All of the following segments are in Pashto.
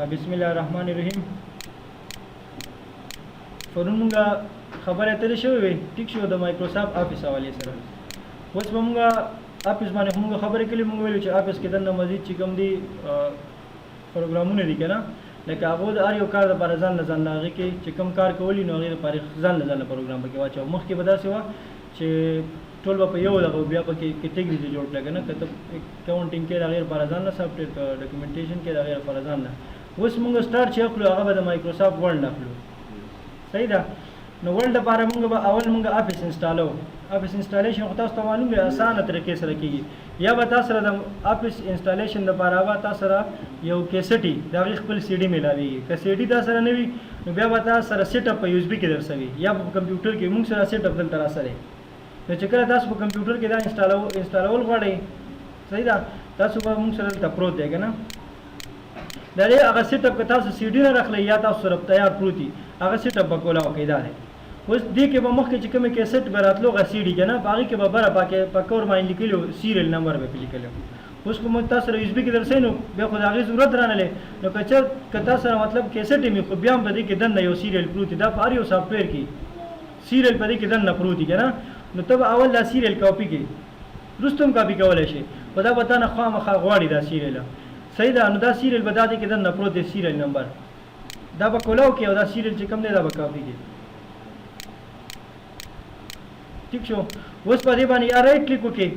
بسم الله الرحمن الرحیم. پرون مونږه خبره اترې شوې وې، ټیک شو، د مایکروسافټ آفیس حوالې سره. اوس به مونږه آفیس باندې مونږه خبرې کړې. مونږ ویلو چې آفیس کې دننه مزید چې کوم دي پروګرامونه دي که نه، لکه هغو د هر یو کار دپاره ځان له ځان هغې کې چې کوم کار کولی نو هغې دپاره ځان له ځان پروګرام پکې واچوه. مخکې به داسې وه چې ټول به په یو دغه بیا پکې کټګریز جوړ کړه که نه، که ته اکاونټینګ کې د هغې لپاره ځان نه، سافټویر که ډاکومنټیشن کې د هغې لپاره ځان نه. اوس مونږ سټارټ چې اخلو هغه به د مایکروسافټ ورډ اخلو. صحیح ده. نو ورډ لپاره مونږ به اول مونږ آفیس انسټالو. آفیس انسټالیشن خو تاسو ته معلوم دی اسانه طریقې سره کېږي. یا به تاسو سره د آفیس انسټالیشن لپاره به تاسو سره یو کیسټي د هغې خپل سی ډي میلاویږي. که سی ډي تا سره نه وي نو بیا به تاسو سره سیټ اپ په یو اس بي کې در سوي، یا په کمپیوټر کې مونږ سره سیټ اپ دلته را سره. نو چې کله تاسو په کمپیوټر کې دا انسټالول غواړئ، صحیح ده، تاسو به مونږ سره دلته پروت دی که نه. د دې هغه سیټ اپ که تاسو سی ډي نه راخلئ یا تاسو سره تیار پروت وي، هغه سیټ اپ به کولاو کوي. دا دی. اوس دې کې به مخکې چې کومې کیسټ به راتلو هغه سی ډي که نه، په هغې کې به بره په کور باندې لیکلي سیریل نمبر به پې لیکلی. اوس خو تاسو سره یو اس بي کې درسئ نو بیا خو د هغې ضرورت رانلی. نو که تاسو سره مطلب کیسټ یې خو بیا هم په دې کې دننه یو سیریل پروت دی. دا په هر یو سافټویر کې سیریل په دې کې دننه پروت دی که نه. نو ته به اول دا سیریل کاپي کې وروسته هم کاپي کولی شي، خو دا به تا نه خامخا غواړي دا سیریله. صحیح ده. نو دا سیریل به دا دی کې دننه پروت دی سیریل نمبر. دا به کولاو کې او دا سیریل چې کوم دی دا به کاپي کې. ٹھیک شو. اوس په دې باندې یا رایټ کلیک وکړئ.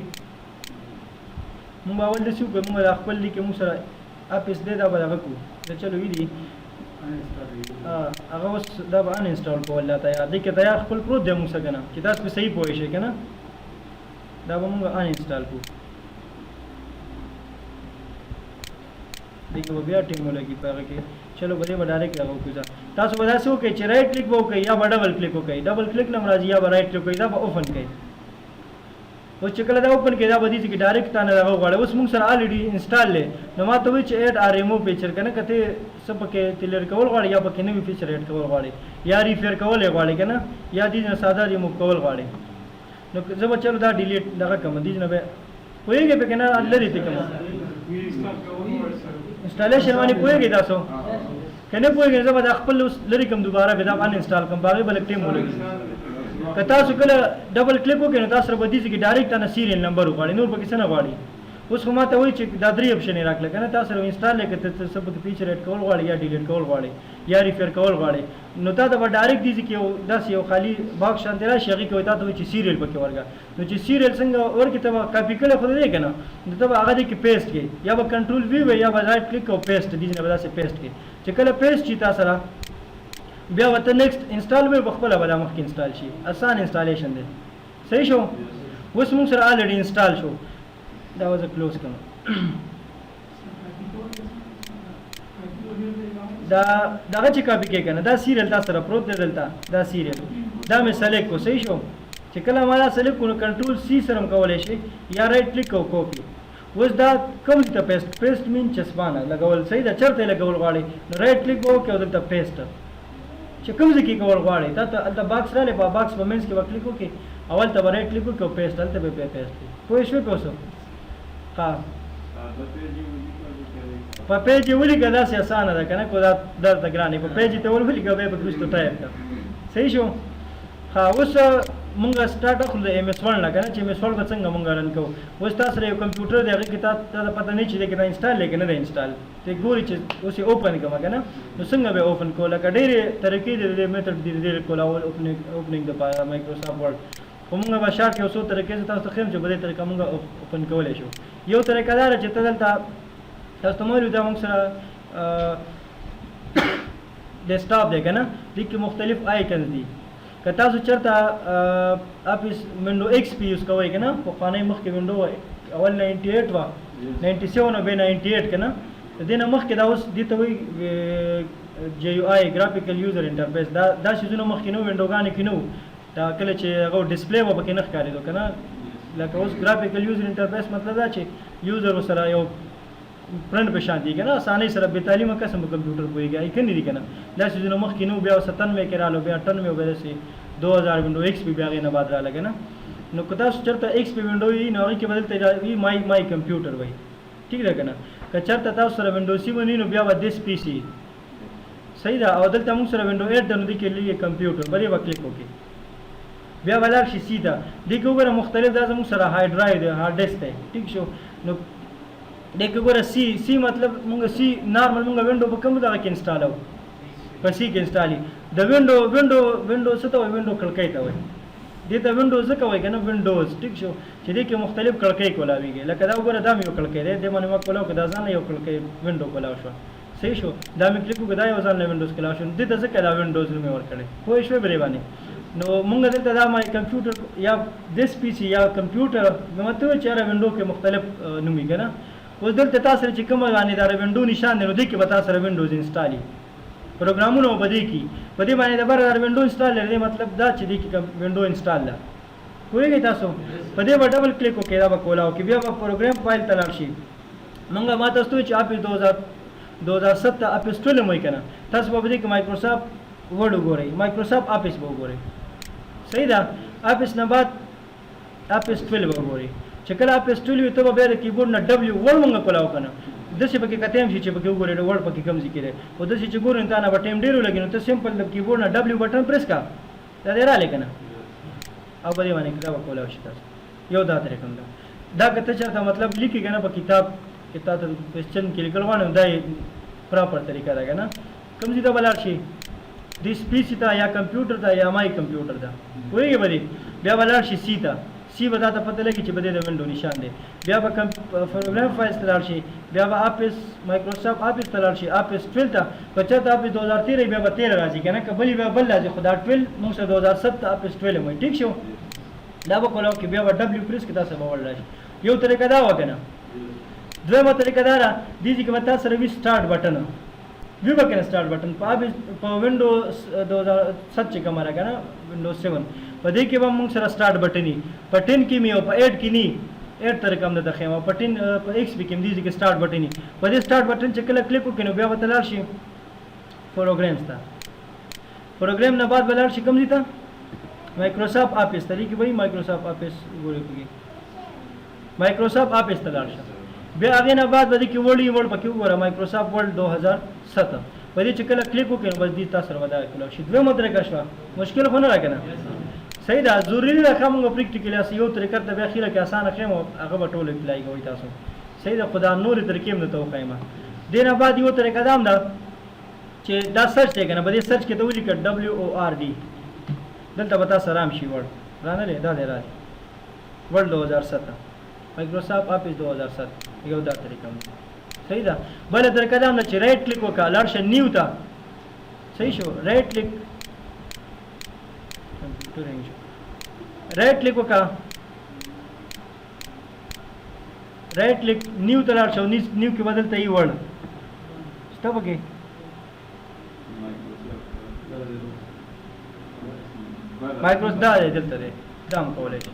مونږ به اول داسې وکړو، مونږ خپل لیک کې مونږ سره آفیس دی دا به دغه کړو. دا چلو وي دي هغه اوس دا به ان انسټال کول دا تیار دی که تیار خپل پروت دی مونږ سره که نه، چې تاسو پې صحیح پوه شئ که نه. دا به مونږ ان انسټال کړو. دې کې به بیا ټینګ ولګي په هغه کې. چلو به دې به ډایرکټ هغه وکړو. تاسو به داسې وکړئ چې رایټ کلیک به وکړئ یا به ډبل کلیک وکړئ. ډبل کلیک نه هم راځي یا به رایټ کلیک وکړئ، دا به اوپن کړئ. اوس چې کله دا اوپن کړئ دا به دې چې ډایرکټ تا نه دغه وغواړئ. اوس مونږ سره الریډي انسټال دی. نو ما ته وایي چې ایډ آر ریموو فیچر که نه، که ته څه پکې کلیر کول غواړې یا پکې نوي فیچر ایډ کول غواړې یا ریفیر کول یې غواړې که نه، یا دې نه ساده ریموو کول غواړې، نو زه به چلو دا ډیلیټ دغه کړم. دې نه به پوهېږئ پکې نه لرې ته کوم انسټالیشن باندې پوهېږئ تاسو که نه پوهېږئ. زه به دا خپل اوس لرې کړم، دوباره بیا دا ان انسټال کړم، په هغې به لږ ټایم ولګي. که تاسو کله ډبل کلیک وکړئ نو تاسو سره به دې ځای کې ډایرکټ تا نه سیریل نمبر وغواړي، نور پکې څه نه غواړي. اوس خو ما ته وایي چې دا درې اپشن یې راکړه که نه، تاسو سره انسټال دی که ته څه پکې فیچر ایډ کول غواړي یا ډیلیټ کول غواړي یا ریفیر کول غواړي، نو تا ته به ډایرکټ دې ځای کې یو داسې یو خالي باکس شانتې راشي، هغې کې وایي تا ته وایي چې سیریل پکې ورکړه. نو چې سیریل څنګه ورکړي ته به کاپي کړی خو دی که نه، نو ته به هغه دې کې پیسټ کړئ، یا به کنټرول وي وي یا به رایټ کلیک او پیسټ دې نه به داسې پیسټ کړئ. چې کله پیسټ شي تا سره بیا به ته نیکسټ انسټال به پخپله به دا مخکې انسټال شي. آسان انسټالیشن دی. صحیح شو. اوس مونږ سره الریډي انسټال شو. دا وزه کلوز کړم. دا دغه چې کاپي کې که نه، دا سیریل تا سره پروت دی دلته، دا سیریل دا مې سلیکټ کړو. صحیح شو. چې کله ما دا سلیکټ کړو نو کنټرول سی سره هم کولی شي یا رایټ کلیک او کاپي. اوس دا کوم ځای ته پیسټ مین چسپانه لګول. صحیح ده. چېرته یې لګول غواړئ نو رایټ کلیک به وکړئ او دلته پیسټ چې کوم ځای کې کول غواړئ تا ته هلته باکس رالی، په باکس په منځ کې به کلیک وکړئ، اول ته به رایټ کلیک وکړئ او پیسټ، هلته به بیا پیسټ کړئ. پوه شوې که اوس؟ ها په پیج یې ولیکه، داسې اسانه ده که نه، کو دا درته ګرانې په پیج ته ولیکه بیا به وروسته ټایپ کړه. صحیح شو. ها اوس مونږ سټارټ اخلو د ایم ایس ورډ نه که نه، چې ایم ایس ورډ به څنګه مونږ رن کوو. اوس تا سره یو کمپیوټر دی، هغې کې تا ته پته نه چې دی که دا انسټال دی که نه دی انسټال. ته ګورې چې اوس یې اوپن کړم که نه، نو څنګه به اوپن کوو. لکه ډېرې طریقې دي د دې میتھډ دي د دې کولول اوپننګ دپاره مایکروسافټ ورډ. خو مونږ به شارټ یو څو طریقې زه تاسو ته ښیم چې په دې طریقه مونږ اوپن کولی شو. یو طریقه دا ده چې ته دلته تاسو ته مولو دا مونږ سره ډیسکټاپ دی که نه، دې کې مختلف آیکنز دي. که تاسو چېرته آفیس ونډو ایکس پي یوز کوئ که نه، پخوانی مخکې ونډو اول 98 وه، 97 او بیا 98 که نه، د دې نه مخکې دا اوس دې ته وایي جی یو آی ګرافیکل یوزر انټرفیس. دا شیزونه مخکې نه وو، ونډوګانې کې نه وو. دا کله چې هغه ډسپلی به پکې نه ښکارېدو که نه. لکه اوس ګرافیکل یوزر انټرفیس مطلب دا چې یوزر ورسره یو پرنټ په شان دي که نه، اسانۍ سره بې تعلیمه کس هم په کمپیوټر پوهېږي، ایکنې دي که نه. دا سیزونه مخکې نه وو، بیا 97 کې راغلو، بیا 98 او بیا داسې 2000 ونډو ایکس پي بیا هغې نه بعد راغله که نه. نو که تاسو چېرته ایکس پي ونډو وي نو هغې کې به دلته وي مای کمپیوټر وایي. ٹھیک ده که نه. که چېرته تاسو سره وینډو سی ونی نو بیا به دس پی سي صحیح ده. او دلته موږ سره وینډو 8 ده نو دې کې لږ کمپیوټر په دې به کلیک وکړي بیا به لاړ شي سی ته. دې کې وګوره مختلف دا زموږ سره هارډ ډرایو دی هارډ ډیسک دی ټیک شو. نو دې کې وګوره سی مطلب موږ سی نارمل موږ وینډو په کوم دغه کې انسټالو په سی کې انسټالي د وینډو څه ته وایي وینډو کړکۍ ته وایي دې ته وینډوز ځکه وایي که نه وینډوز ټیک شو چې دې کې مختلف کړکۍ کولاویږي. لکه دا وګوره دا مې یو کړکۍ دی دې باندې ما کولاو که دا ځان یو کړکۍ وینډو کولاو شوه صحیح شو. دا مې کلیک وکړو دا یو ځان له وینډوز کولاو شو دې ته ځکه دا وینډوز نوم یې ورکړی پوه شوې برې باندې. نو مونږ دلته دا مای کمپیوټر یا دس پی سي یا کمپیوټر مته چې هر وینډو کې مختلف نومي کنه. اوس دلته تاسو چې کوم باندې دا وینډو نشان دی نو دې کې به تاسو سره وینډوز انسټالي پروګرامونه وبدي کی په دې باندې د بر وینډو انسټال لري مطلب دا چې دې کې وینډو انسټال ده کویږي تاسو په دې باندې ډبل کلیک وکړئ دا به کولاو کې بیا به پروګرام فایل ته لاړ شي. مونږه ما تاسو ته چې اپس 2007 اپس 12 مې کنه تاسو په دې کې مایکروسافټ ورډ وګورئ مایکروسافټ اپس به وګورئ صحیح ده. اپس نه بعد اپس 12 وګورئ چې کله اپس 12 ته به بیا د کیبورډ نه ډبلیو ور مونږ کولاو کنه داسې پکې کتیم شي چې پکې وګورئ ورډ پکې کم ذکر دی او داسې چې ګورئ تا نه به ټایم ډېر ولګي نو ته سمپل د کیبورډ نه ډبلیو بټن پریس کا دا دې رالی کنه او په دې باندې دا به کولاو شي تاسو یو دا طریقه ده. دا که ته چېرته مطلب لیکي که نه په کتاب کې تا ته کوېسچن کې لیکل غواړم دا یې پراپر طریقه ده که نه کوم ځای ته به لاړ شي دې پی سي ته یا کمپیوټر ته یا مای کمپیوټر ته پوهېږې به دې بیا به لاړ شي سی ته سی به تا ته پته لګي چې په دې د وینډو نشان دی. بیا به پروګرام فایلز ته لاړ شي بیا به اپس مایکروسافټ اپس ته لاړ شي اپس 12 ته که چېرته اپس 2013 بیا به 13 راځي که نه که بلې بیا بل راځي خو دا 12 موږ سره 2007 اپس 12 وایي ټیک شو. دا به کولاو کې بیا به ډبلیو پریس کې تاسو به ور راشي. یو طریقه دا وه که نه. دویمه طریقه دا ده دې ځای کې به تاسو سره وي سټارټ بټن وی به که نه سټارټ بټن په وینډوز 2007 چې کومه ده که نه وینډوز 7 په دې کې به موږ سره سټارټ بټن وي په 10 کې مې او په 8 کې نه 8 طریقه هم ده خیمه په 10 په ایکس پی کې هم دې ځای کې سټارټ بټن وي په دې سټارټ بټن چې کله کلیک وکړو نو بیا به ته لاړ شي پروګرامز ته پروګرام نه بعد به لاړ شي کوم ځای ته مایکروسافټ اپس ته لیکي وایي مایکروسافټ اپس ګورئ پکې مایکروسافټ اپس ته لاړ شه بیا هغې نه بعد به دې کې ورډ پکې وګوره مایکروسافټ ورډ 2007 په دې چې کله کلیک وکړو بس دې تاسو سره به دا کولاو شي. دویمه طریقه شوه مشکل خو نه ده که نه صحیح ده ضروري ده ښه مونږ پریکټیکلي هسې یو طریقه ته بیا اخیره کې اسانه ښیم او هغه به ټول اپلای کوئ تاسو صحیح ده. خو دا نورې طریقې هم درته وښیم. دې نه بعد یو طریقه دا هم ده چې دا سرچ دی که نه په دې سرچ کې ته ولیکه WORD دلته به تاسو رام شي ورډ رانه دی دا دی راځي ورډ 2007 مایکروسافټ اپس 2007 یو دا طریقه هم صحیح ده. بله طریقه دا هم ده چې رایټ کلیک وکړه لاړ شه نیو ته صحیح شو رایټ کلیک وکړه رایټ کلیک نیو ته لاړ شه نیو کې بدلته یې ورډ شته پکې مایکروس دا دی دلته دی دا هم کولی شي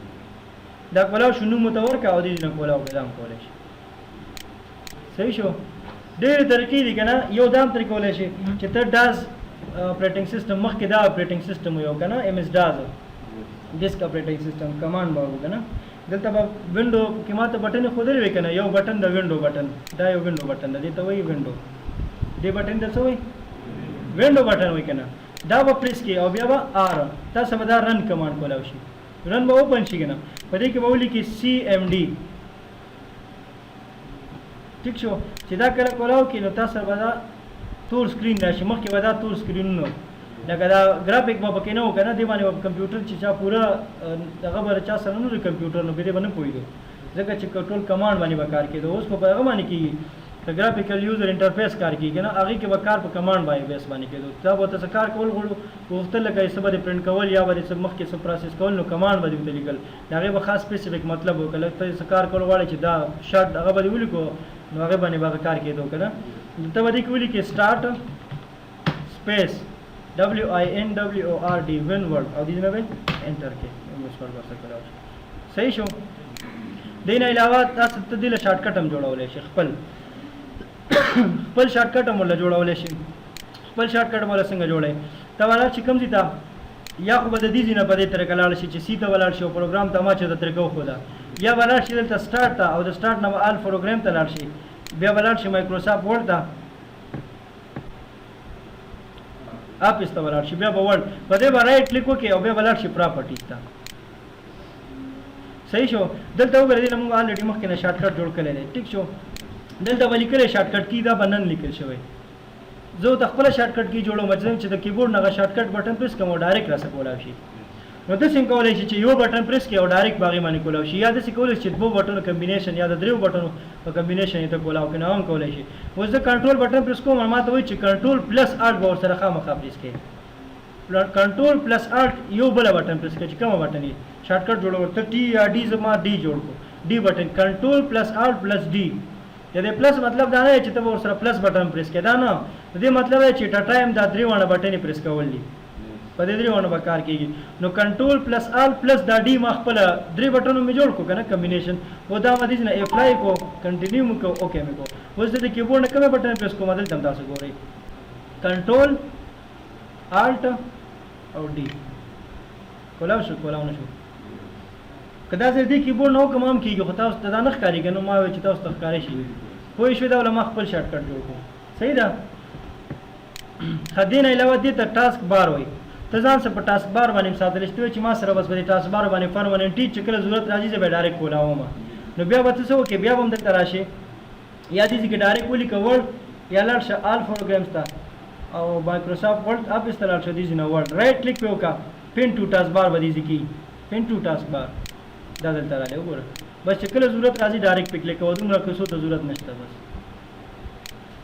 دا کولاو شو نوم ورته ورکړه او دې نه کولاو کړه دا هم کولی شي صحیح شو. ډېرې طریقې دي که نه یو دا هم ترې کولی شي چې ته ډاز اپریټنګ سیسټم مخکې دا اپریټنګ سیسټم یو که نه MS ډاز ډیسک اپریټنګ سیسټم کمانډ به وو که نه دلته به وینډو کې ما ته بټن ښودلی وي که نه یو بټن د وینډو بټن دا یو وینډو بټن ده دې ته وایي وینډو دې بټن ته څه وایي وینډو بټن وایي که نه دا به پریس کړي او بیا به آر تاسو به دا رن کمانډ کولاو شي رن به اوپن شي که نه په دې کې به ولیکي CMD ټیک شو چې دا کله کولاو کړي نو تاسو به دا تور سکرین راشي مخکې به دا تور سکرینونه لکه دا ګرافیک به پکې نه و که نه دې باندې به کمپیوټر چې چا پوره هغه به چا سره نه وي کمپیوټر نو دې به نه پوهېدو ځکه چې ټول کمانډ باندې به کار کېدو اوس خو په هغه باندې کېږي د ګرافیکل یوزر انټرفیس کار کېږي نه هغې کې به کار په کمانډ باندې بیس باندې کېدو دا به ورته څه کار کول غواړو غوښتل لکه څه به دې پرنټ کول یا به دې څه مخکې څه پروسس کول نو کمانډ به دې ورته لیکل د هغې به خاص سپیسیفیک مطلب وکړه لکه ته څه کار کول غواړې چې دا شارټ هغه به دې ولیکو نو هغې باندې به هغه کار کېدو که نه ته به دې کې ولیکې سټارټ سپیس WINWORD وینورډ او دې نه به انټر کې صحیح شو. دې نه علاوه تاسو ته دې له شارټ کټ هم جوړولی شي خپل شارټ کټ هم ورله جوړولی شي خپل شارټ کټ ورله څنګه جوړوئ ته به لاړ شي کوم ځای ته یا خو به د دې ځای نه په دې طریقه لاړ شي چې سی ته به لاړ شي او پروګرام ته ما چې د طریقه وښوده یا به لاړ شي دلته سټارټ ته او د سټارټ نه به آل پروګرام ته لاړ شي بیا به لاړ شي مایکروسافټ ورډ ته آفس ته ولاړ شي بیا به ورډ په دې به رایټ کلیک وکړي او بیا به لاړ شي پراپرټیز ته صحیح شو دلته وګورئ دلته موږ الریډي مخکې نه شارټ کټ جوړ کړی دی ټیک شو دلته به لیکلی شارټ کټ کی دا به نن لیکل شوی زه د خپله شارټ کټ کی جوړوم چې د کیبورډ نه هغه شارټ کټ بټن پریس کوم او ډایرکټ راسه کولی شي نو داسې هم کولی شي چې یو بټن پریس کړي او ډایرکټ به هغې باندې کولی شي یا داسې کولی شي چې دوه بټنو کمبینیشن یا د دریو بټنو په کمبینیشن یې ته کولاو کړي نو هم کولی شي اوس زه کنټرول بټن پریس کوم ما ته وایي چې کنټرول پلس آلټ به ورسره خامخا پریس کړي کنټرول پلس آلټ یو بله بټن پریس کړي چې کومه بټن یې شارټ کټ جوړول ته ټي یا ډي زما ډي جوړ کړو ډي بټن کنټرول پلس آلټ پلس ډي د دې پلس مطلب دا نه چې ته به ورسره پلس بټن پریس کړې دا نه د دې مطلب دی چې ټایم دا درې واړه بټن یې پریس کول دي په دې درې واړو به کار کېږي نو کنټرول پلس آل پلس دا ډي ما خپله درې بټنو مې جوړ کړو که نه کمبینیشن و دا ما دې نه اپلای کړو کنټینیو مې کړو اوکې مې کړو اوس د کیبورډ نه کومې بټن پریس کوم دلته هم تاسو ګورئ کنټرول آلټ او ډي کولاو شو کولاو نه شو که دا ځای دې کیبورډ نه وکړم هم کېږي خو تاسو ته دا نه ښکارېږي نو ما وایي چې تاسو ته ښکارې شي پوه شوې دا ولا ما خپل شارټ کټ جوړ کړو صحیح ده ښه دې نه علاوه دې ته ټاسک بار وایي ته ځان سره په ټاسک بار باندې ساتلی چې چې ما سره بس په دې ټاسک بار باندې پرمننټي چې کله ضرورت راځي زه به ډایرکټ کولاوم نو بیا به ته څه وکړې بیا به هم دلته راشې یا دې ځای کې ډایرکټ ولیکه ورډ یا لاړ شه آل پروګرامز ته او مایکروسافټ ورډ آفس ته لاړ شه دې ځای نه ورډ رایټ کلیک پې وکړه پین ټو ټاسک بار به دې ځای کې پین ټو ټاسک بار دا دلته رالی وګوره بس چې کله ضرورت راځي ډایرکټ پې کلیک کوه دومره کیسو ته ضرورت نشته بس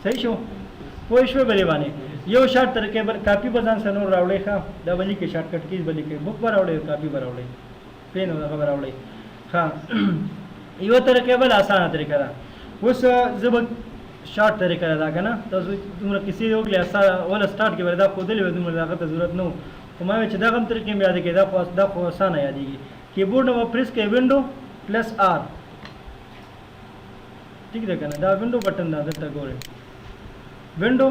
صحیح شو پوه شوې به دې باندې یو شارټ طریقې کاپي به ځان سره نور راوړئ ښه دا به لیکئ شارټ کټ کیز به لیکئ بک به راوړئ کاپي به راوړئ پین هغه به راوړئ ښه یوه طریقې بله اسانه طریقه ده اوس زه به شارټ طریقه ده دا که نه تاسو دومره کیسې وکړې اوله سټارټ کې به دا ښودلې وې دومره د هغه ته ضرورت نه و خو ما ویل چې دغه هم طریقې مې یادې کړې دا خو اسانه یادېږي کیبورډ نه به پریس کړئ وینډو پلس آر ټیک ده که نه دا وینډو بټن ده دلته ګورئ وینډو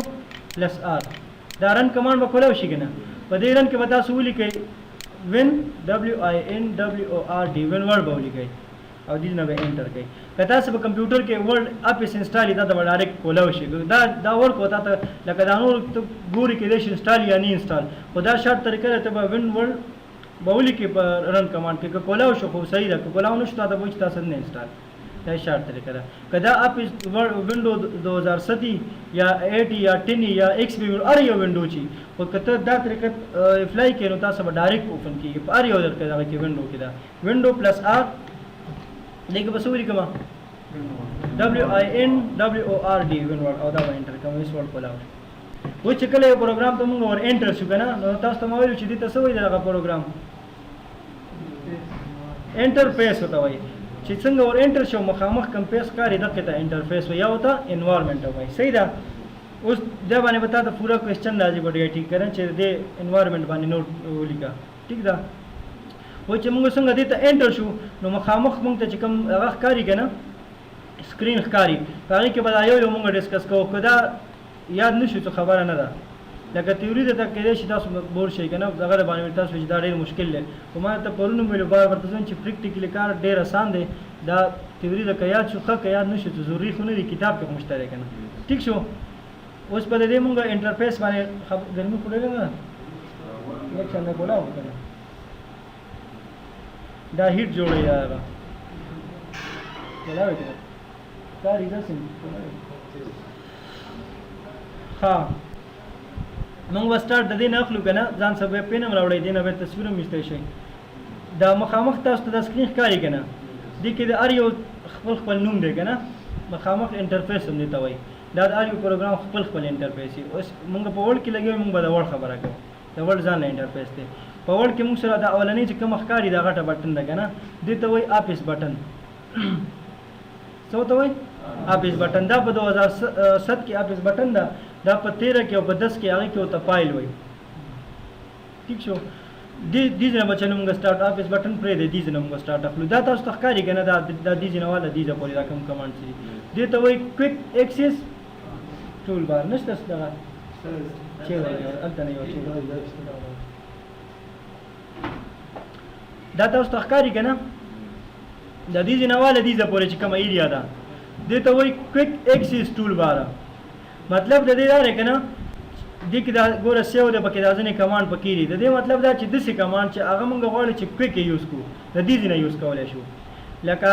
پلس آر دا رن کمانډ به کولی شي که نه په دې رن کې به تاسو ولیکئ وین WINWORD وین ورډ به ولیکئ او دې نه به انټر کوئ که تاسو په کمپیوټر کې ورډ اپس انسټال دا ته به ډایرکټ کولی شي دا ورک به تا ته لکه دا نور ته ګوري کېدای شي انسټال یا نه انسټال خو دا شارټ طریقه ده ته به وین ورډ به ولیکئ په رن کمانډ کې که کولاو شو خو صحیح ده که کولاو نه شو تا ته به وایي چې تاسو نه انسټال دا شارټ طریقه ده که دا اپس وینډو 2007 یا 8 یا 10 یا ایکس پی هر یو وینډو چې خو که ته دا طریقه اپلای کړې نو تاسو به ډایرکټ اوپن کېږي په هر یو درته دغه کې وینډو کې ده وینډو پلس آر دې کې به څه ولیکم WINWORD وینډ او دا به انټر کوم ایس ورډ کولاو اوس چې کله یو پروګرام ته موږ ور انټر شو که نه نو تاسو ته ما ویلو چې دې ته څه وایي دغه پروګرام انټرفیس ورته وایي چې څنګه ور انټر شو مخامخ کمپیس کاري دغه ته انټرفیس وي یا وته انوایرنمنت وایي صحیح ده اوس دا باندې بتا ته پورا کوېسچن راځي بډې ټیک کړه چې دې انوایرنمنت باندې نوٹ ولیکا ټیک ده و چې موږ څنګه دې ته انټر شو نو مخامخ موږ ته چې کوم هغه ښکاري که نه سکرین ښکاري په هغې کې به دا یو موږ ډسکس کوو که دا یاد نه شو څه خبره نه ده لکه تیوري ته کېدای شي تاسو بور شئ که نه هغه د باندې تاسو چې دا ډېر مشکل دی خو ما ته پرون ویلو بار ورته ځم چې پریکټیکلي کار ډېر اسان دی دا تیوري ته که یاد شو ښه که یاد نه شو څه ضروري خو نه دي کتاب کې خو مشته دی که نه ټیک شو اوس په دې موږ انټرفیس باندې ګرمي خو ډېره نه یک څنګه کولاو که نه دا هیټ جوړوي دا هغه کولاوې که نه کاري داسې ښه موږ به سټارټ د دې نه اخلو که نه ځان سره به پین هم راوړئ دې نه به تصویر هم ایستی شئ دا مخامخ تاسو ته دا سکرین ښکاري که نه دې کې د هر یو خپل نوم دی که نه مخامخ انټرفیس هم دې ته وایي دا د هر یو پروګرام خپل انټرفیس وي اوس موږ په وړ کې لګوي موږ به د وړ خبره کوو د وړ ځان له انټرفیس دی په وړ کې موږ سره دا اولنۍ چې کومه ښکاري دا غټه بټن ده که نه دې ته وایي آفس بټن څه ورته وایي آفس بټن دا په 2007 کې آفس بټن ده دا په 13 کې او په 10 کې هغې کې ورته فایل وایي ټیک شو دې ځای نه به چلو موږ سټارټ آفس بټن پرېږدی دې ځای نه موږ سټارټ اخلو دا تاسو ته ښکاري که نه دا دې ځای نه واله دې ځای پورې دا کوم کمانډ چې دې ته وایي کویک ایکسس ټول بار نشته دغه چې هلته نه یو دا تاسو ته ښکاري که نه د دې ځای نه واله دې ځای پورې چې کومه ایریا ده دې ته وایي کویک ایکسس ټول بار. مطلب د دې دا دی که نه دې کې دا ګوره سیو دی پکې دا ځینې کمانډ پکې دي. د دې مطلب دا چې داسې کمانډ چې هغه موږ غواړو چې کویک یې یوز کړو د دې ځای نه یوز کولی شو. لکه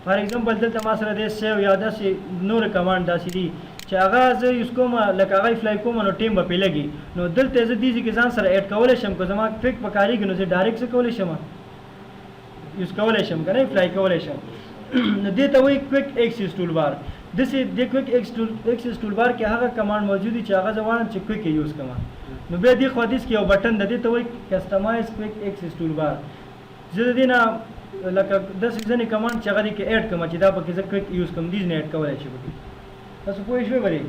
فار ایگزامپل دلته ما سره دی سیو یا داسې نور کمانډ داسې دي چې هغه زه یوز کوم لکه هغه فلای کوم نو ټیم به پرې لګي. نو دلته زه دې ځای کې ځان سره ایډ کولی شم که زما کویک په کارېږي نو زه ډایرکټ څه کولی شم یوز کولی شم که نه فلای کولی شم. نو دې ته وایي کویک ایکسس ټول بار. داسې د کویک ایکسس ټول بار کې هغه کمانډ موجود دي چې هغه زه غواړم چې کویک یې یوز کړم. نو بیا دې خوا دېس کې یو بټن ده دې ته وایي کسټمایز کویک ایکسس ټول بار. زه د دې نه لکه داسې ځینې کمانډ چې هغه دې کې ایډ کړم چې دا پکې زه کویک یوز کړم دې نه ایډ کولی شي پکې. تاسو پوه شوئ به دې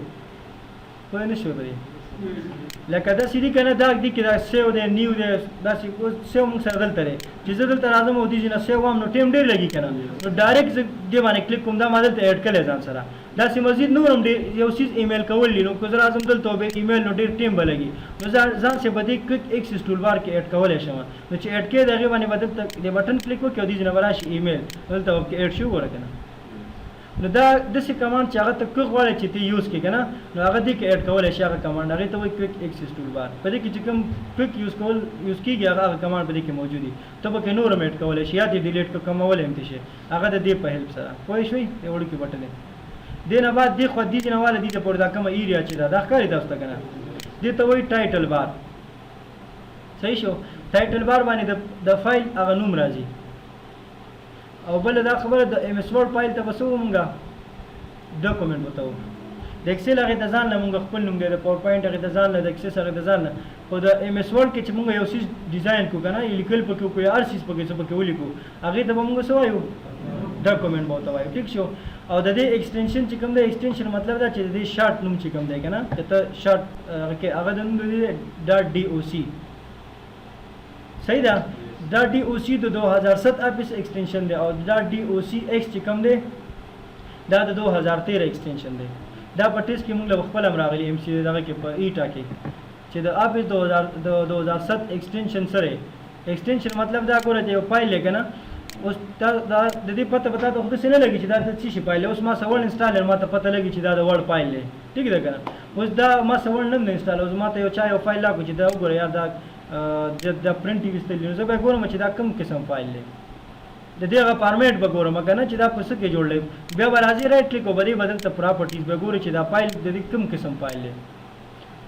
پوه نه شوئ به دې لکه داسې دي که نه دا دي کې دا سیو دی نیو دی داسې اوس سیو موږ سره دلته دی چې زه دلته راځم او دې ځای نه سیو وام نو ټیم ډېر لګي که نه نو ډایرکټ زه دې باندې کلیک کوم دا ما دلته ایډ کړی ځان سره. داسې مزید نور هم ډېر یو څیز ایمیل کول دي نو که زه راځم دلته او بیا ایمیل نو ډېر ټیم به لګي نو زه ځان سې به دې کویک ایکسس ټول بار کې ایډ کولی شم. نو چې ایډ کړې د هغې باندې به دلته دې بټن کلیک وکړي او دې ځای نه به راشي ایمیل دلته به پکې ایډ شي وګوره که نه. نو دا داسې کمانډ چې هغه ته کویک غواړې چې ته یوز کړې که نه نو هغه دې کې ایډ کولی شي هغه کمانډ هغې ته وایي کویک ایکسس ټول بار. په دې کې چې کوم کویک یوز کېږي هغه کمانډ په دې کې موجود دي. ته پکې نور هم ایډ کولی شي یا دې ډیلیټ کړه کمولی هم دې شي هغه د دې په هیلپ سره. پوه شوئ د وړوکي بټن دی. دې نه بعد دې خوا دې ځای نه واله دې ته پورې دا کومه ایریا چې دا ښکاري تاسو ته که نه دې ته وایي ټایټل بار. صحیح شو. ټایټل بار باندې د فایل هغه نوم راځي. او بله دا خبره د ایم ایس ورډ فایل ته به څه وو مونږ ډاکومنټ ورته وو. د ایکسل هغې ته ځان نه مونږ خپل نوم دی د پاور پوینټ هغې ته ځان نه د اکسس هغې ته ځان نه. خو د ایم ایس ورډ کې چې مونږ یو څیز ډیزاین کړو که نه لیکل پکې وکړو یا هر څیز پکې څه پکې ولیکو هغې ته به مونږ څه وایو ډاکومنټ به ورته وایو. ټیک شو. او د دې ایکسټینشن چې کوم دی ایکسټینشن مطلب دا چې د دې شارټ نوم چې کوم دی که نه که ته شارټ هغه د نوم دی ډاټ ډي او سی. صحیح ده. ډاټ ډي او سی د 2007 آفس ایکسټینشن دی او ډاټ ډي او سی ایکس چې کوم دی دا د 2013 ایکسټینشن دی. دا په ټیسټ کې موږ له خپل هم راغلی ایم سی دغه کې په ایټا کې چې د آفس 2007 ایکسټینشن سره ایکسټینشن مطلب دا ګوره چې یو فایل دی که نه اوس دا د دې پته به تا ته خو داسې نه لګي چې دا څه شي فایل دی. اوس ما څه وړ انسټال ما ته پته لګي چې دا د وړ فایل دی. ټیک ده که نه. اوس دا ما څه وړ نه دی انسټال اوس ما ته یو چا یو فایل راکړو چې دا وګوره یار دا پرنټ یې ویستلی نو زه به ګورم چې دا کوم قسم فایل دی د دې هغه فارمیټ به ګورم که نه چې دا په څه کې جوړ دی. بیا به راځي رایټ کلیک او به دې به دلته پراپرټیز به ګوري چې دا فایل د دې کوم قسم فایل دی.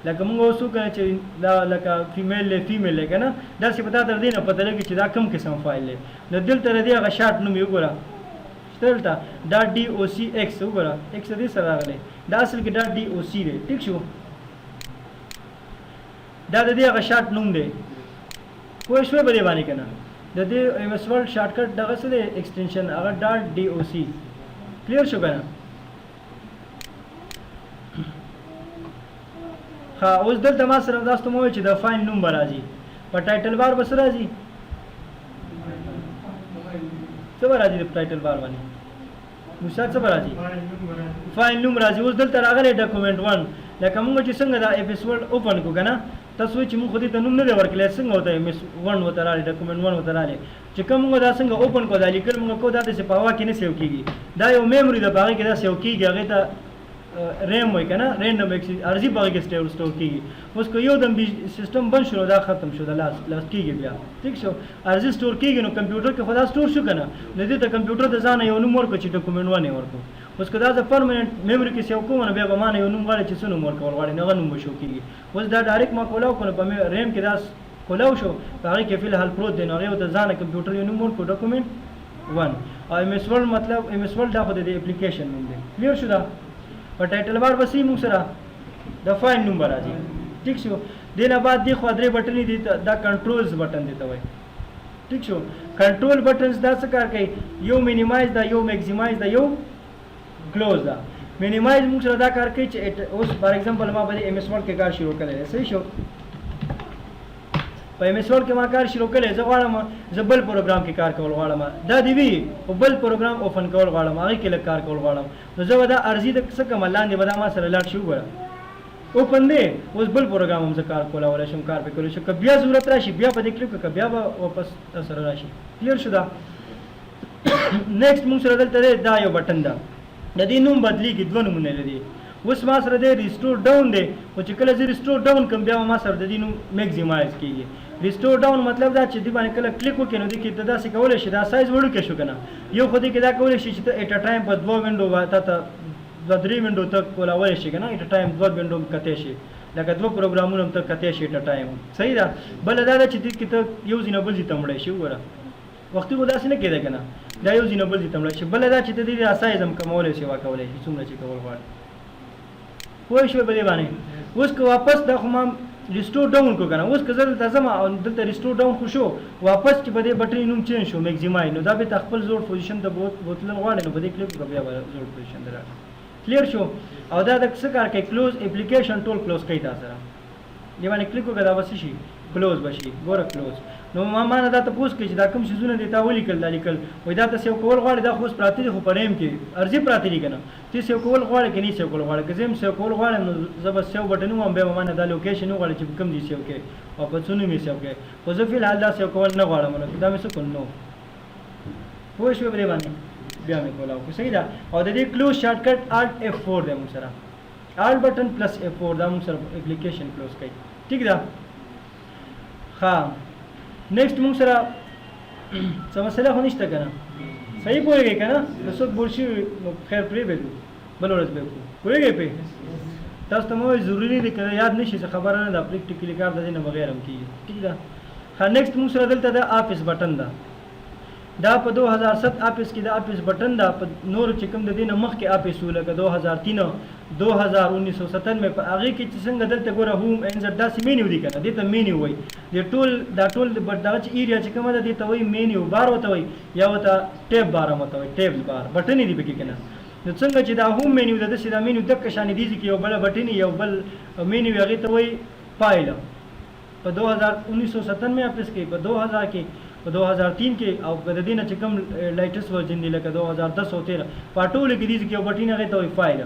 لکه موږ اوس وکړو چې دا لکه فیمیل دی فیمیل دی که نه داسې به تا تر دې نه پته لګي چې دا کوم قسم فایل دی. نو دلته د دې هغه شارټ نوم یې وګوره شته دلته ډاټ ډي او سی ایکس وګوره ایکس دې سره راغلی دا اصل کې ډاټ ډي او سی دی. ټیک شو. دا د دې هغه شارټ نوم دی. پوه شوئ په دې باندې که نه د دې ایم ایس ورډ شارټکټ دغه څه دی ایکسټینشن هغه ډاټ ډي او سی. کلیر شو که نه. ها اوس دلته ما سره تاسو مو چې د فایل نوم به راځي په ټایټل بار به څه راځي څه به راځي د ټایټل بار باندې موسی څه به راځي فایل نوم راځي. اوس دلته راغلی ډاکومنټ 1 لکه موږ چې څنګه دا اف ایس ورډ اوپن کړو که نه تاسو وایئ چې موږ خو دې ته نوم نه دی ورکړلی څنګه ورته ایم ایس 1 ورته راغلی ډاکومنټ 1 ورته راغلی چې کوم موږ دا څنګه اوپن کړو دا لیکل موږ کوو دا داسې په هوا کې نه سیو کېږي دا یو میموري ده په هغې کې دا سیو کېږي هغې ته ریم وایي که نه رینډم ارزي په هغې کې سټور کېږي. اوس که یو دم سیسټم بند شو دا ختم شو دا لاس کېږي بیا. ټیک شو. ارزي سټور کېږي نو کمپیوټر کې خو دا سټور شو که نه نو دې ته کمپیوټر ته ځانه یو نوم ورکړو چې ډاکومنټ 1 یې ورکړو. اوس که دا زه پرمننټ میموري کې سیو کوم نو بیا به ما نه یو نوم غواړي چې څه نوم ورکول غواړي نو هغه نوم به شو کېږي. اوس دا ډایرکټ ما کولاو کړو په ریم کې دا کولاو شو په هغې کې فلحال پروت دی نو هغې ورته ځانه کمپیوټر یو نوم ورکړو ډاکومنټ 1 او ایم ایس ورډ مطلب ایم ایس ورډ دا خو د دې اپلیکیشن نوم دی. کلیر شو. دا په ټایټل بار به موږ سره د فایل نوم به راځي. ټیک شو. دې نه بعد دې خوا درې بټنې دي دا کنټرولز بټن دی ته وایي. ټیک شو. کنټرول بټنز دا څه کار کوي یو مینیمایز دا یو میکزیمایز دا یو کلوز دا. مینیمایز موږ سره دا کار کوي چې اوس فار ایگزامپل ما به د ایم ایس ورډ کې کار شروع کړی دی. صحیح شو. په ایم ایس ورډ کې ما کار شروع کړی زه غواړم زه بل پروګرام کې کار کول غواړم دا دې وي او بل پروګرام اوپن کول غواړم هغې کې لږ کار کول غواړم نو زه به دا ارزي د څه کومه لاندې به دا ما سره لاړ شي وګوره اوپن دی. اوس بل پروګرام هم زه کار کولی شم کار پې کولی شم که بیا ضرورت راشي بیا په دې کلیک وکړه بیا به واپس سره راشي. کلیر شو. دا نیکسټ موږ سره دلته دی دا یو بټن ده د دې نوم بدلیږي، دوه نومونه لري. اوس ما سره دی ریسټور ډاون دی، خو چې کله زه ریسټور ډاون کوم بیا ما سره د دې نوم میکزیمایز کېږي. ریسټور ډاون مطلب دا چې دې باندې کله کلیک وکړې نو دې کې ته داسې کولی شي دا سایز وړوکی شو که نه، یو خو دې کې دا کولی شي چې ته ایټ ا ټایم په دوه وینډو تا ته دوه درې وینډو ته کولاولی شي که نه، ایټ ا ټایم دوه وینډو کتی شي، لکه دوه پروګرامونه هم ته کتی شي ایټ ا ټایم. صحیح ده. بله دا ده چې دې کې ته یو ځای نه بل ځای ته مړی شي. وګوره وختي خو داسې نه کېده که نه، دا یو ځای نه بل ځای ته مړی شي. بله دا چې ته دې سایز هم کمولی شي واکولی شي څومره چې کول غواړي. پوه شوې په دې باندې. اوس که واپس دا خو ما ریسټور ډاون کو کنه، اوس که زه دلته ځم او دلته ریسټور ډاون خو شو، واپس چې په دې بټن نوم چینج شو میکزیمای، نو دا به ته خپل زوړ پوزیشن ته بوتلل غواړي نو په دې کلیک وکړه بیا به زوړ پوزیشن ته راځي. کلیر شو. او دا د څه کار کوي؟ کلوز اپلیکیشن ټول کلوز کوي تا سره. دې باندې کلیک وکړه دا به څه شي؟ کلوز به شي. ګوره کلوز. نو ما نه دا تپوس کوي چې دا کوم شیزونه دي تا ولیکل دا لیکل وایي دا ته سیو کول غواړي، دا خو اوس پراته دي خو په ریم کې ارزي پراته دي که نه، ته سیو کول غواړې که نه سیو کول غواړې. که زه هم سیو کول غواړم نو زه به سیو بټن ووایم، بیا به ما نه دا لوکیشن وغواړي چې کوم ځای سیو کړې او په څو نوم یې سیو کړې. خو زه فلحال دا سیو کول نه غواړم نو دا مې څه کړو نو. پوه شوې په دې باندې؟ بیا مې کولاو. صحیح ده. او د دې کلوز شارټکټ الټ F4 دی موږ سره، الټ بټن پلس F4 دا موږ سره اپلیکیشن کلوز کوي. ټیک ده. ها نیکسٹ موږ سره څه مسله خو نشته که نه؟ صحیح پوهېږئ که نه؟ د څوک بول شوي نو خیر پرېږدو، بله ورځ به وکړو. پوهېږئ پرې؟ تاسو ته مې وایي ضروري دی که یاد نه شي څه خبره نه ده، پریکټیکلي کار د دې نه بغیر هم کېږي. ټیک ده. ښه نیکسټ موږ سره دلته د آفس بټن ده. دا په 2007 آفس کې د آفس بټن ده. په نور چې کوم د دې نه مخکې آفس و لکه 2003 1997 په هغې کې چې څنګه دلته ګوره هوم انزر داسې مینیو دي که نه، دې ته مینیو وایي. دا ټول دغه چې ایریا چې کومه ده دې ته وایي مینیو بار ورته وایي، یا ورته ټیب بار هم ورته وایي، ټیبس بار. بټنې دي پکې که نه. نو څنګه چې دا هوم مینیو ده داسې دا مینیو دقه شانې دي چې یو بله بټنې یو بل مینیو هغې ته وایي فایل. په 1997 آفس کې، په 2000 کې، په 2003 کې او په د دې نه چې کوم لایټس ورژن دی لکه 2010 او 13 په ټولو کې دي چې یو بټن هغې ته وایي فایل.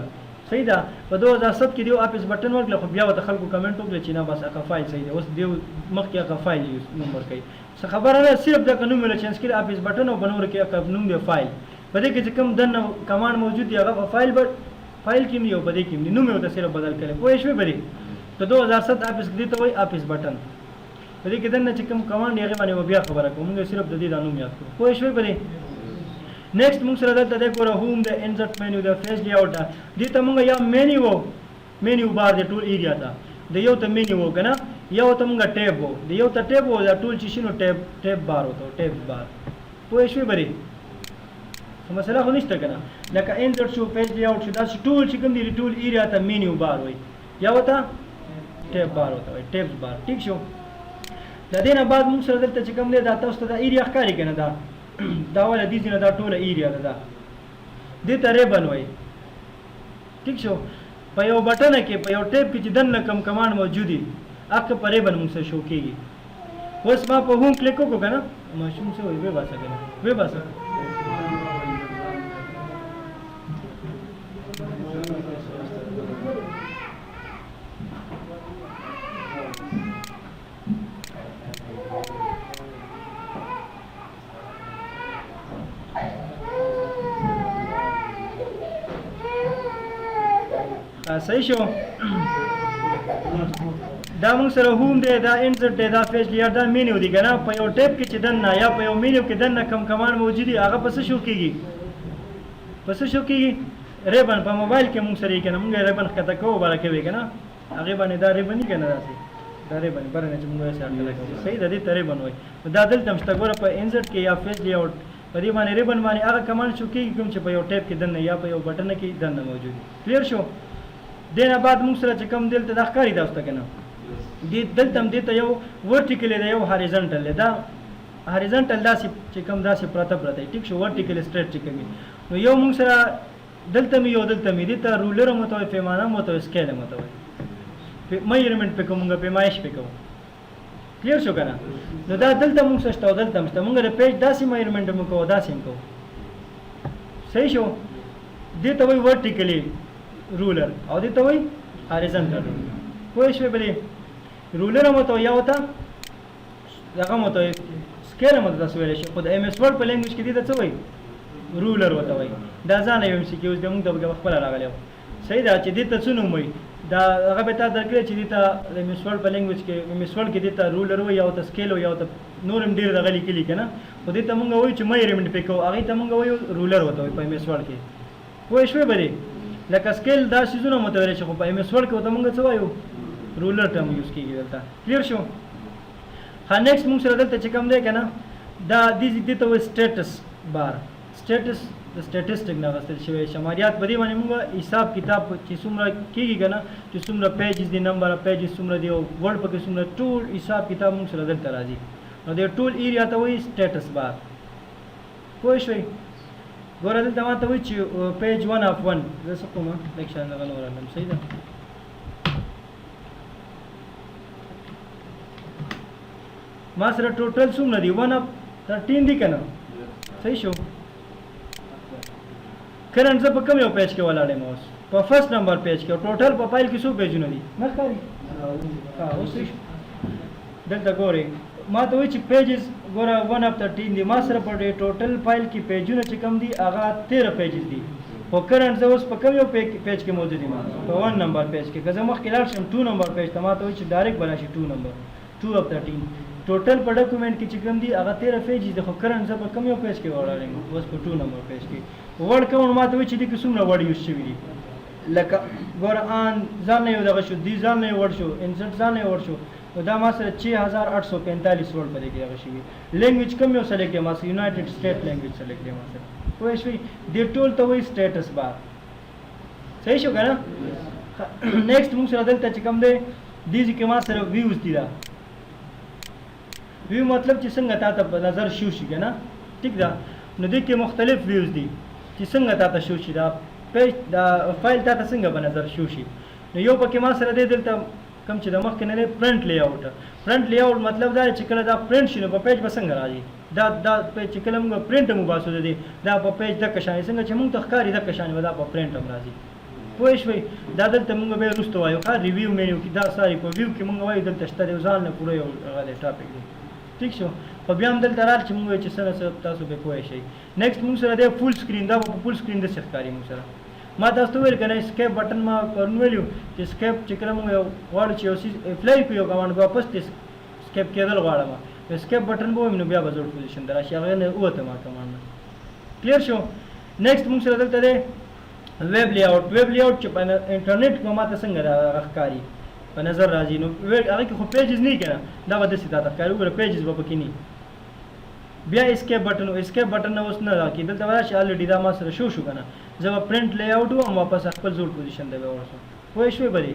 صحیح ده. په 2007 کې دیو آفس بټن ورکړه خو بیا ورته خلکو کمنټ وکړه چې نه بس هغه فایل صحیح دی. اوس دیو مخکې هغه فایل نوم ورکوي. څه خبره نه، صرف دغه نوم ویله چینج کړي آفس بټن او بنور کې هغه نوم دی فایل. په دې کې چې کوم دننه کمانډ موجود دی هغه فایل کې هم دی او په دې کې هم دی، نوم یې ورته صرف بدل کړی. پوه شوې په دې؟ په 2007 آفس کې دې ته وایي آفس بټن. په دې کې دننه چې کوم کمانډ یې هغې باندې به بیا خبره کوو، موږ صرف د دې دا نوم یاد کړو. پوه شوې په دې؟ نیکسټ موږ سره دلته دی ګوره هوم د انسرټ مینیو د فیس لیاوټ ده. دې ته موږ یا مینیو بار دی ټول ایریا ته، د یو ته مینیو و که نه، یو ته موږ ټیب و، د یو ته ټیب و دا ټول چې شي نو ټیب بار وته ټیبس بار. پوه شوې په دې؟ مسله خو نشته که نه. لکه انسرټ شو، فیس لیاوټ شو، داسې ټول چې کوم دي ټول ایریا ته مینیو بار وایي، یا ورته ټیب بار وته وایي، ټیبس بار. ټیک شو. د دې نه بعد موږ سره دلته چې کوم دی دا تاسو ته دا ایریا ښکاري که نه، دا والا دې ځینې دا ټوله ایریا ده، دا دې ته ریبن وایي. ټیک شو. په یو بټنه کې په یو ټیب کې چې دننه کوم کمانډ موجود دي هغه په ریبن موږ سره شو کېږي. اوس ما په هوم کلیک وکړو که نه، ماشوم څه وایي ویې باسه که نه، ویې باسه. صحیح شو. دا موږ سره هوم دی، دا انسرټ دی، دا فیس لیئر، دا مینیو دی که نه. په یو ټیب کې چې دننه یا په یو مینیو کې دننه کوم کمانډ موجود دي هغه په څه شو کېږي؟ په څه شو کېږي؟ ریبن. په موبایل کې موږ سره یې که نه، موږ ریبن ښکته کوو باره کوي که نه، هغې باندې دا ریبن یي که نه، داسې دا ریبن بره نه چې موږ داسې اټکله کوو. صحیح ده. دې ته ریبن وایي. دا دلته هم شته ګوره په انسرټ کې یا فیس لیاوټ په دې باندې ریبن باندې هغه کمانډ شو کېږي کوم چې په یو ټیب کې دننه یا په یو بټنه کې دننه موجود دي. کلیر شو. دې نه بعد موږ سره چې کوم دلته دا ښکاري تاسو ته که نه، دلته هم دې ته یو ورټیکل دی، یو هاریزنټل دی. دا هاریزنټل داسې چې کوم داسې پرته دی. ټیک شو. ورټیکل سټریټ چې کوي نو یو موږ سره دلته مې یو دلته مې دې ته رولر هم ورته وایي، پیمانه هم ورته وایي، سکیل هم ورته وایي. میجرمنټ پې کوو موږ، پیمایش پې کوو. کلیر شو که نه؟ نو دا دلته موږ سره شته او دلته هم شته. موږ د پیج داسې میجرمنټ هم کوو داسې هم کوو. صحیح شو. دې ته وایي ورټیکلي رولر او دې ته وایي هاریزنټل. پوه شوې په دې؟ رولر هم ورته وایي یا ورته دغه هم ورته وایي، سکیل هم ورته داسې ویلی شي. خو د ایم ایس ورډ په لینګویج کې دې ته څه وایي؟ رولر وته وایي دا ځان یو MCQ اوس به موږ ته خپله راغلی و صحیح ده چې دې ته څه نوم وایي دا هغه به تا درکړی چې دې ته د میسول په لینګویج کې میسول کې دې ته رولر وایي او ته سکیل وایي او ته نور هم ډېر دغه لیکلي که نه خو دې ته مونږ وایو چې میجرمنټ پې کوو هغې ته مونږ وایو رولر ورته وایي په میسول کې پوه شوې به دې لکه سکیل دا څیزونه مو ته ویلی چې خو په میسول کې ورته مونږ څه وایو رولر ټرم یوز کېږي دلته کلیر شو ها نیکسټ مونږ سره دلته چې کوم دی که نه دا دې ته وایي سټیټس بار سټیټس د سټیټسټک نه اخیستل شوی شماریات په دې باندې مونږ حساب کتاب چې څومره کېږي که نه چې څومره پیجز دي نمبر اف پیجز څومره دي او ورډ پکې څومره ټول حساب کتاب مونږ سره دلته راځي نو د ټول ایریا ته وایي سټیټس بار پوه شوئ ګوره دلته ما ته وایي چې پیج 1 اف 1 زه څه کوم لږ شان دغه نور راغلم صحیح ده ما سره ټوټل څومره دي 1 اف 13 دي که نه صحیح شو کرنټ زه په کوم یو پیج کې ولاړ یم اوس په فرست نمبر پیج کې ټوټل په فایل کې څو پیجونه دي نه ښکاري اوس دلته ګورئ ما ته وایي چې پیجز ګوره 1 اف 13 دي ما سره په دې ټوټل فایل کې پیجونه چې کوم دي هغه 13 پیجز دي خو کرنټ زه اوس په کوم یو پیج کې موجود یم په 1 نمبر پیج کې که زه مخکې لاړ شم 2 نمبر پیج ته ما ته وایي چې ډایرکټ به راشي 2 نمبر 2 اف 13 ټوټل په ډاکومنټ کې چې کوم دي هغه 13 پیجز دي خو کرنټ زه په کوم یو پیج کې ولاړ یم اوس په 2 نمبر پیج کې ورډ کوم ما ته وایي چې دې کې څومره ورډ یوز شوي دي لکه ګوره آن ځان نه یو دغه شو دې ځان نه یې ورډ شو انسرټ ځان نه یې ورډ شو نو دا ما سره 6845 ورډ په دې کې هغه شوي لینګویج کوم یو سلیکټ دی ما سره یونایټډ سټیټ لینګویج سلیکټ دی ما سره پوه شوئ دې ټول ته وایي سټیټس بار صحیح شو که نه نیکسټ موږ سره دلته چې کوم دی دې کې ما سره ویوز دي دا ویو مطلب چې څنګه تا ته په نظر شو شي که نه ټیک ده نو دې کې مختلف ویوز دي چې څنګه تا ته شو شي دا پیج دا فایل تا ته څنګه په نظر شو شي نو یو پکې ما سره دی دلته کوم چې د مخکې نه دی پرنټ لی آوټ پرنټ لی آوټ مطلب دا چې کله دا پرنټ شي نو په پیج به څنګه راځي دا پیج چې کله موږ پرنټ هم وباسو دی دا په پیج دقه شانې څنګه چې موږ ته ښکاري دقه شانې به دا په پرنټ هم راځي پوه شوئ دا دلته موږ بیا وروسته وایو ښه ریویو مینیو کې دا ساري په ویو کې موږ وایو دلته شته دی ځان نه پوره یو هغه دی ټاپک دی ټیک شو خو بیا هم دلته رال چې موږ وایو چې څه تاسو به پوه شئ نیکسټ موږ سره دی فول سکرین دا په فول سکرین داسې ښکاري موږ سره ما تاسو ته ویل که نه اسکیپ بټن ما پرون ویلو چې اسکیپ چې کله موږ غواړو چې یو څیز اپلای کړو یو کمانډ به واپس ترې اسکیپ کېدل غواړم اسکیپ بټن به ووایم نو بیا به زوړ پوزیشن ته راشي هغه نه ووته ما کمانډ کلیر شو نیکسټ موږ سره دلته دی ویب لی آوټ چې په انټرنیټ کې ما ته څنګه ښکاري په نظر راځي نو هغه کې خو پیجز نه که نه دا به داسې تا ته ښکاري وګوره پیجز به پکې نه بیا اسکیپ بټن اوس نه راکړي دلته به راشي الریډي دا ما سره شو که نه زه به پرنټ لی آوټ وم واپس خپل زوړ پوزیشن ته به ورسم پوه شوې به دې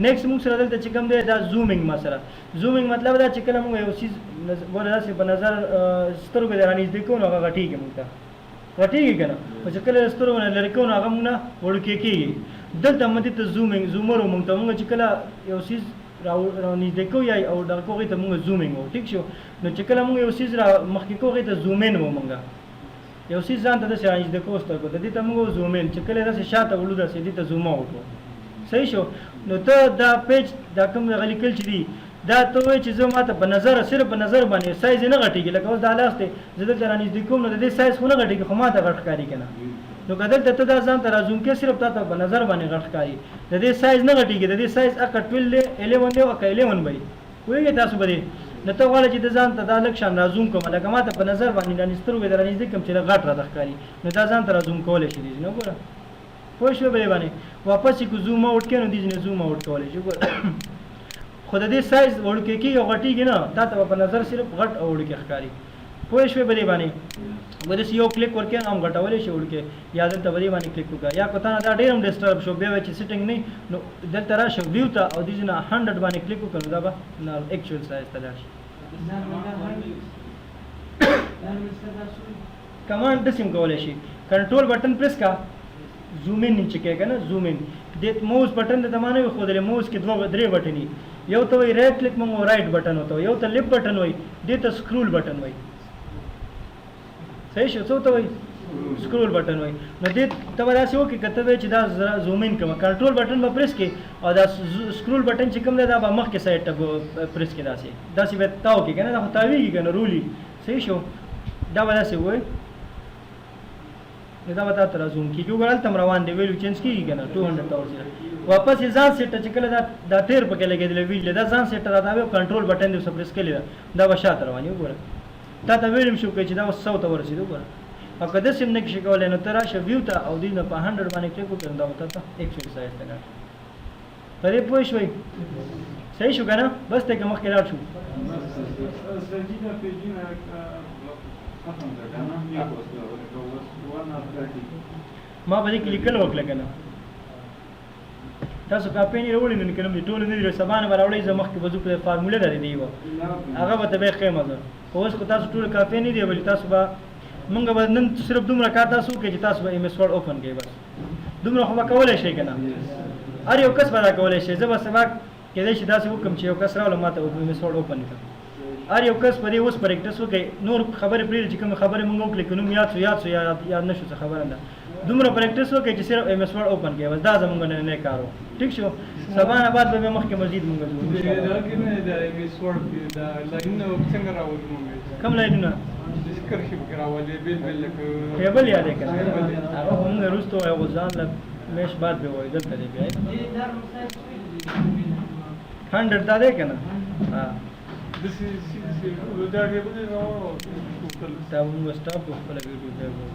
نیکسټ موږ سره دلته چې کوم دی دا زومینګ ما سره زومینګ مطلب دا چې کله موږ یو څیز ګوره داسې په نظر سترګو دې رانږدې کوو نو هغه غټېږي موږ ته غټېږي که نه خو چې کله د سترګو نه لرې کوو نو هغه موږ نه وړوکی کېږي دلته موږ دې ته زومر موږ ته موږ چې کله یو څیز رانږدې کوو یا او دغه کوو هغې ته موږ زومینګ وو ټیک شو نو چې کله موږ یو څیز را مخکې کوو هغې ته زومین وو موږ یو څیز ځان ته داسې رانږدې کوو سترګو ته دې ته موږ زومین چې کله داسې شاته وړو داسې دې ته زوم آوټ وو صحیح شو نو ته دا پیج دا کوم دغه لیکل چې دي دا ته وایي چې زه ماته په نظر صرف په نظر باندې سایز یې نه غټېږي لکه اوس دا لاس دی زه دلته رانږدې کوم نو د دې سایز خو نه غټېږي خو ماته غټ ښکاري که نه نو که دلته ته دا ځان ته رازوم کې صرف تا ته په نظر باندې غټ ښکاري د دې سایز نه غټېږي د دې سایز اکه 12 دی 11 دی او اکه 11 به وي پوهېږئ تاسو به دې نو ته غواړې چې د ځان ته دا لږ شان رازوم کوم لکه ما ته په نظر باندې رانږدې رانږدې کوم چې غټ راته ښکاري نو دا ځان ته رازوم کولی شي نو ګوره پوه شوې به دې باندې واپس چې کو زوم آوټ کړې نو دې نه زوم آوټ کولی شي ګوره خو د دې سایز وړوکی کېږي او غټېږي نه تا ته به په نظر صرف غټ او وړوکی ښکاري پوه شوې به دې باندې به داسې یو کلیک ورکړې هم غټولی شي وړوکی یا دلته به دې باندې کلیک وکړه یا که تا نه دا ډېر هم ډسټرب شو بیا وایي چې سیټینګ نه نو دلته راشه ویو ته او دې نه 100 باندې کلیک وکړو نو دا به ایکچوال سایز ته لاړ شي کمانډ داسې هم کولی شي کنټرول بټن پریس کا زوم ان چې کوې که نه زوم ان د موس بټن د ته ما نه وي ښودلی موس کې 2-3 بټن وي یو ته وایي رایټ کلیک موږ رایټ بټن ورته وایي یو ته لیفټ بټن وایي دې ته سکرول بټن وایي صحیح شو څه ته وایي سکرول بټن وایي نو دې ته به داسې وکړي که ته وایي چې دا زوم ان کوم کنټرول بټن به پریس کړې او دا سکرول بټن چې کوم دی دا به مخکې سایډ ته پریس کړې داسې به تاو کړي که نه دا خو تاویږي که نه رولي صحیح شو دا به داسې ووایي دا وتا تر زوم کیږي وګورل تم روان دی ویلو چینج کیږي کنه 200,000 واپس یې ځان سیټ چې کله دا ټیر پکې لګېدل ویل دا ځان سیټ راځي کنټرول بٹن دی سپریس کړی دا وشات رواني وګوره تا ته ویلم شو چې دا 100 ته ورسېدو وګوره او کده سیم نه شي کولای نو تر شویو ته او دینه په 100 باندې کې کو کنده وتا ته 127 ته پرې پوه شوي صحیح شو کنه بس ته کوم خلال شو ما به کې لیکل وکړه کنه تاسو کاپې نه وروړي نن کلم دي ټول نه دي سبانه وراوړي زمخ کې وځو په فارموله درې دی و هغه به به قیمت اوس کو تاسو ټول کاپې نه دی ولی تاسو به مونږ به نن صرف دومره کار تاسو کې چې تاسو به ایم اس ورډ اوپن کړئ بس دومره خو به کولای شئ کنه هر یو کس به کولای شي زه به سبا کېدای شي داسې حکم چې یو کس راول ماته ایم اس ورډ اوپن کړم هر یو کس په دې اوس پریکټس وکړي نور خبرې پرې چې کوم خبرې مونږ وکړو کنو یاد شو یا نشو څه خبره ده دومره پریکټس وکړي چې صرف ایم اس ورډ اوپن کړئ بس دا زمونږ نه کارو ټیک شو سبا نه بعد به مخکې مزید مونږ دا کې نه دا ایم اس ورډ دا لاینونه څنګه راوړو مونږ کوم لاینونه ذکر شي راولې بیل لکه ټیبل یاد کړئ هغه موږ وروسته یو ځان له مش بعد به وای دلته دی بیا 100 دا دی کنه ها This is دا ټیبل نو دا موږ سټاپ په خپل ویډیو ته وایو